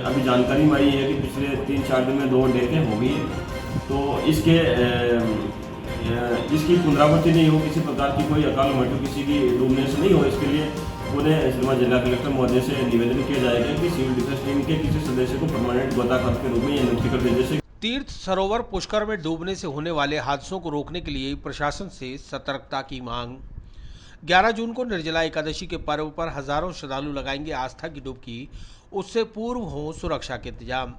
अभी जानकारी में आई है कि पिछले 3-4 दिन में 2 डेथें हो गई हैं, तो इसकी पुनरावृत्ति नहीं हो, किसी प्रकार की कोई अकाल मृत्यु किसी की डूबने से नहीं हो, इसके लिए पुणे जिला कलेक्टर महोदय से निवेदन किया जाएगा कि सिविल डिफेंस टीम के किसी सदस्य को परमानेंट गोताखोर के रूप में यह नियुक्ति कर दे। जैसे तीर्थ सरोवर पुष्कर में डूबने से होने वाले हादसों को रोकने के लिए प्रशासन से सतर्कता की मांग। 11 जून को निर्जला एकादशी के पर्व पर हजारों श्रद्धालु लगाएंगे आस्था की डुबकी, उससे पूर्व हो सुरक्षा के इंतजाम।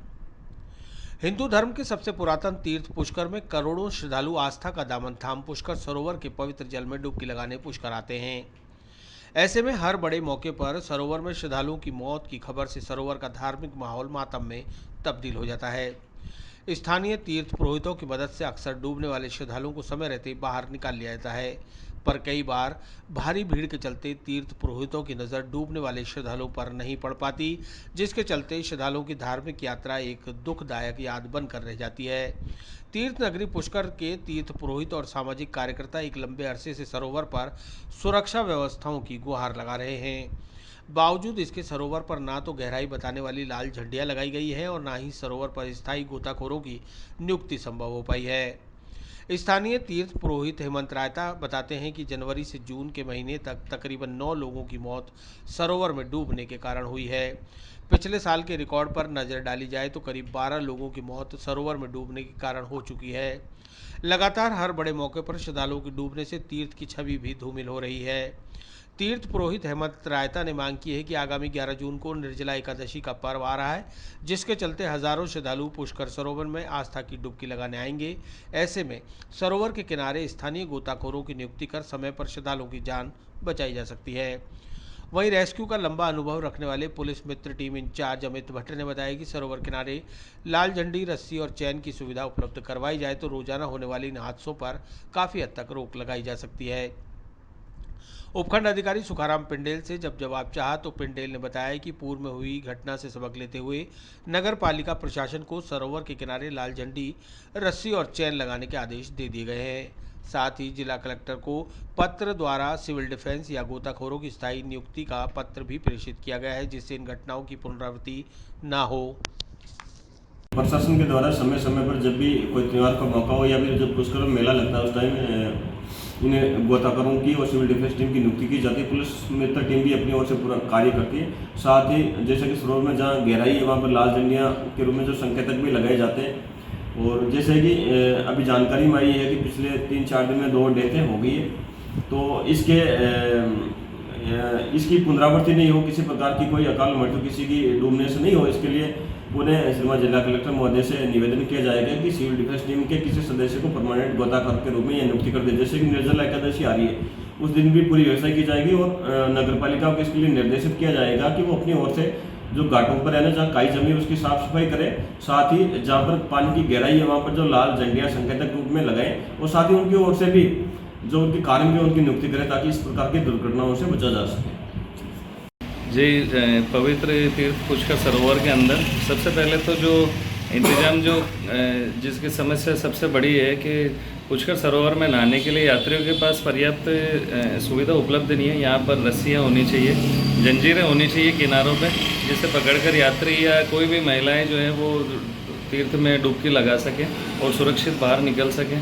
हिंदू धर्म के सबसे पुरातन तीर्थ पुष्कर में करोड़ों श्रद्धालु आस्था का दामन थाम पुष्कर सरोवर के पवित्र जल में डुबकी लगाने पुष्कर आते हैं। ऐसे में हर बड़े मौके पर सरोवर में श्रद्धालुओं की मौत की खबर से सरोवर का धार्मिक माहौल मातम में तब्दील हो जाता है। स्थानीय तीर्थ पुरोहितों की मदद से अक्सर डूबने वाले श्रद्धालुओं को समय रहते बाहर निकाल लिया जाता है, पर कई बार भारी भीड़ के चलते तीर्थ पुरोहितों की नज़र डूबने वाले श्रद्धालुओं पर नहीं पड़ पाती, जिसके चलते श्रद्धालुओं की धार्मिक यात्रा एक दुखदायक याद बनकर रह जाती है। तीर्थ नगरी पुष्कर के तीर्थ पुरोहित और सामाजिक कार्यकर्ता एक लंबे अरसे से सरोवर पर सुरक्षा व्यवस्थाओं की गुहार लगा रहे हैं। बावजूद इसके सरोवर पर ना तो गहराई बताने वाली लाल झंडियां लगाई गई है और ना ही सरोवर पर स्थायी गोताखोरों की नियुक्ति संभव हो पाई है। स्थानीय तीर्थ पुरोहित हेमंत रायता बताते हैं कि जनवरी से जून के महीने तक तकरीबन 9 लोगों की मौत सरोवर में डूबने के कारण हुई है। पिछले साल के रिकॉर्ड पर नजर डाली जाए तो करीब 12 लोगों की मौत सरोवर में डूबने के कारण हो चुकी है। लगातार हर बड़े मौके पर श्रद्धालुओं के डूबने से तीर्थ की छवि भी धूमिल हो रही है। तीर्थ पुरोहित हेमंत रायता ने मांग की है कि आगामी 11 जून को निर्जला एकादशी का पर्व आ रहा है, जिसके चलते हजारों श्रद्धालु पुष्कर सरोवर में आस्था की डुबकी लगाने आएंगे। ऐसे में सरोवर के किनारे स्थानीय गोताखोरों की नियुक्ति कर समय पर श्रद्धालुओं की जान बचाई जा सकती है। वहीं रेस्क्यू का लंबा अनुभव रखने वाले पुलिस मित्र टीम इंचार्ज अमित भट्ट ने बताया कि सरोवर किनारे लाल झंडी, रस्सी और चैन की सुविधा उपलब्ध करवाई जाए तो रोजाना होने वाले इन हादसों पर काफ़ी हद तक रोक लगाई जा सकती है। उपखंड अधिकारी सुखाराम पिंडेल से जब जवाब चाहा तो पिंडेल ने बताया कि पूर्व में हुई घटना से सबक लेते हुए नगर पालिका प्रशासन को सरोवर के किनारे लाल झंडी, रस्सी और चैन लगाने के आदेश दे दिए गए हैं। साथ ही जिला कलेक्टर को पत्र द्वारा सिविल डिफेंस या गोताखोरों की स्थायी नियुक्ति का पत्र भी प्रेषित किया गया है, जिससे इन घटनाओं की पुनरावृत्ति न हो। प्रशासन के द्वारा समय समय पर जब भी कोई त्यौहार का मौका हो या फिर जब पुष्कर में मेला लगता है उस टाइम इन्हें गोताखोरों की और सिविल डिफेंस टीम की नियुक्ति की जाती है। पुलिस मित्र टीम भी अपनी ओर से पूरा कार्य करती है। साथ ही जैसे कि सरोवर में जहाँ गहराई है वहाँ पर लाल झंडियाँ के रूप में जो संकेतक भी लगाए जाते हैं। और जैसे कि अभी जानकारी में आई है कि पिछले 3-4 दिन में 2 डेथें हो गई है, तो इसकी पुनरावृत्ति नहीं हो, किसी प्रकार की कोई अकाल मृत्यु किसी की डूबने से नहीं हो, इसके लिए पुणे जिला कलेक्टर महोदय से निवेदन किया जाएगा कि सिविल डिफेंस टीम के किसी सदस्य को परमानेंट गोताखोर के रूप में यह नियुक्ति कर दे। जैसे कि निर्जला एकादशी आ रही है, उस दिन भी पूरी व्यवस्था की जाएगी और नगर पालिका को इसके लिए निर्देशित किया जाएगा कि वो अपनी ओर से जो घाटों पर है ना, जहाँ काई जमी उसकी साफ सफाई करें। साथ ही जहाँ पर पानी की गहराई है वहाँ पर जो लाल झंडियाँ संकेतक रूप में लगाएं और साथ ही उनकी ओर से भी जो उनके कार्य में उनकी नियुक्ति करें ताकि इस प्रकार की दुर्घटनाओं से बचा जा सके। जी, पवित्र तीर्थ पुष्कर सरोवर के अंदर सबसे पहले तो जो इंतज़ाम जिसकी समस्या सबसे बड़ी है कि पुष्कर सरोवर में नहाने के लिए यात्रियों के पास पर्याप्त सुविधा उपलब्ध नहीं है। यहाँ पर रस्सियाँ होनी चाहिए, जंजीरें होनी चाहिए किनारों पे, जिसे पकड़कर यात्री या कोई भी महिलाएं जो है वो तीर्थ में डुबकी लगा सकें और सुरक्षित बाहर निकल सकें।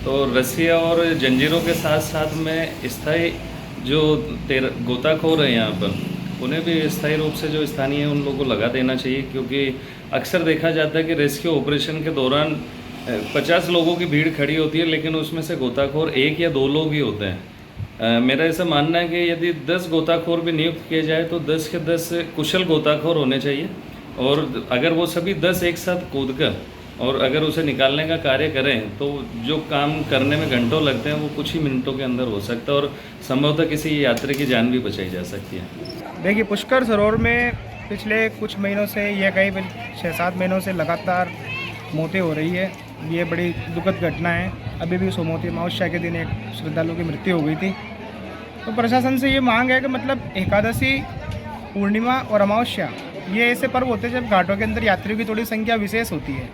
तो रस्सियाँ और जंजीरों के साथ साथ में स्थायी जो गोताखोर हैं यहाँ पर उन्हें भी स्थायी रूप से जो स्थानीय है उन लोगों को लगा देना चाहिए, क्योंकि अक्सर देखा जाता है कि रेस्क्यू ऑपरेशन के दौरान 50 लोगों की भीड़ खड़ी होती है, लेकिन उसमें से गोताखोर 1 या 2 लोग ही होते हैं। मेरा ऐसा मानना है कि यदि 10 गोताखोर भी नियुक्त किए जाए तो 10 के 10 कुशल गोताखोर होने चाहिए, और अगर वो सभी 10 एक साथ कूदकर और अगर उसे निकालने का कार्य करें तो जो काम करने में घंटों लगते हैं वो कुछ ही मिनटों के अंदर हो सकता है और संभवतः किसी यात्री की जान भी बचाई जा सकती है। देखिए, पुष्कर सरोवर में पिछले कुछ महीनों से या कई 6-7 महीनों से लगातार मौतें हो रही है। ये बड़ी दुखद घटना है। अभी भी सोमवती अमावस्या के दिन एक श्रद्धालु की मृत्यु हो गई थी। तो प्रशासन से ये मांग है कि मतलब एकादशी, पूर्णिमा और अमावस्या ये ऐसे पर्व होते हैं जब घाटों के अंदर यात्रियों की थोड़ी संख्या विशेष होती है।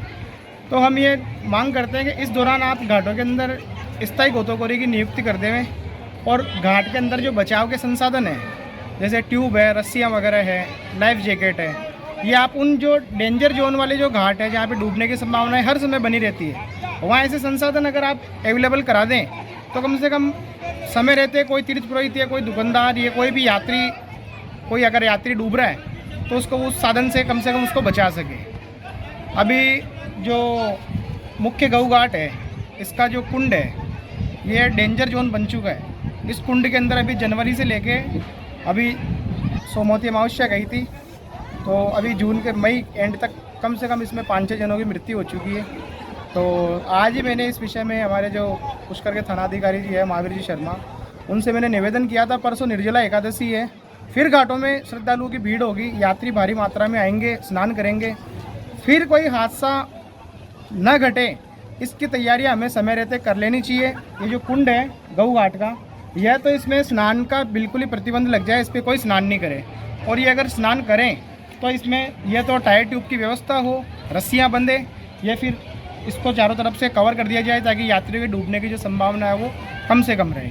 तो हम ये मांग करते हैं कि इस दौरान आप घाटों के अंदर स्थायी गोताखोरी की नियुक्ति कर देवें और घाट के अंदर जो बचाव के संसाधन हैं जैसे ट्यूब है, रस्सियाँ वगैरह है, लाइफ जैकेट है, ये आप उन जो डेंजर जोन वाले जो घाट है जहाँ पे डूबने की संभावनाएं हर समय बनी रहती है, वहाँ ऐसे संसाधन अगर आप अवेलेबल करा दें तो कम से कम समय रहते कोई तीर्थ पुरोहित या कोई दुकानदार या कोई भी यात्री, कोई अगर यात्री डूब रहा है तो उसको उस साधन से कम उसको बचा सके। अभी जो मुख्य गऊ घाट है, इसका जो कुंड है ये डेंजर जोन बन चुका है। इस कुंड के अंदर अभी जनवरी से लेके अभी सोमवती अमावस्या गई थी, तो अभी जून के मई एंड तक कम से कम इसमें 5-6 जनों की मृत्यु हो चुकी है। तो आज ही मैंने इस विषय में हमारे जो पुष्कर के थानाधिकारी जी है महावीर जी शर्मा, उनसे मैंने निवेदन किया था। परसों निर्जला एकादशी है, फिर घाटों में श्रद्धालुओं की भीड़ होगी, यात्री भारी मात्रा में आएंगे, स्नान करेंगे, फिर कोई हादसा न घटे इसकी तैयारियां हमें समय रहते कर लेनी चाहिए। ये जो कुंड है गऊ घाट का, यह तो इसमें स्नान का बिल्कुल ही प्रतिबंध लग जाए, इस पर कोई स्नान नहीं करे। और ये अगर स्नान करें तो इसमें यह तो टायर ट्यूब की व्यवस्था हो, रस्सियां बंधे, या फिर इसको चारों तरफ से कवर कर दिया जाए ताकि यात्रियों के डूबने की जो संभावना है वो कम से कम रहे।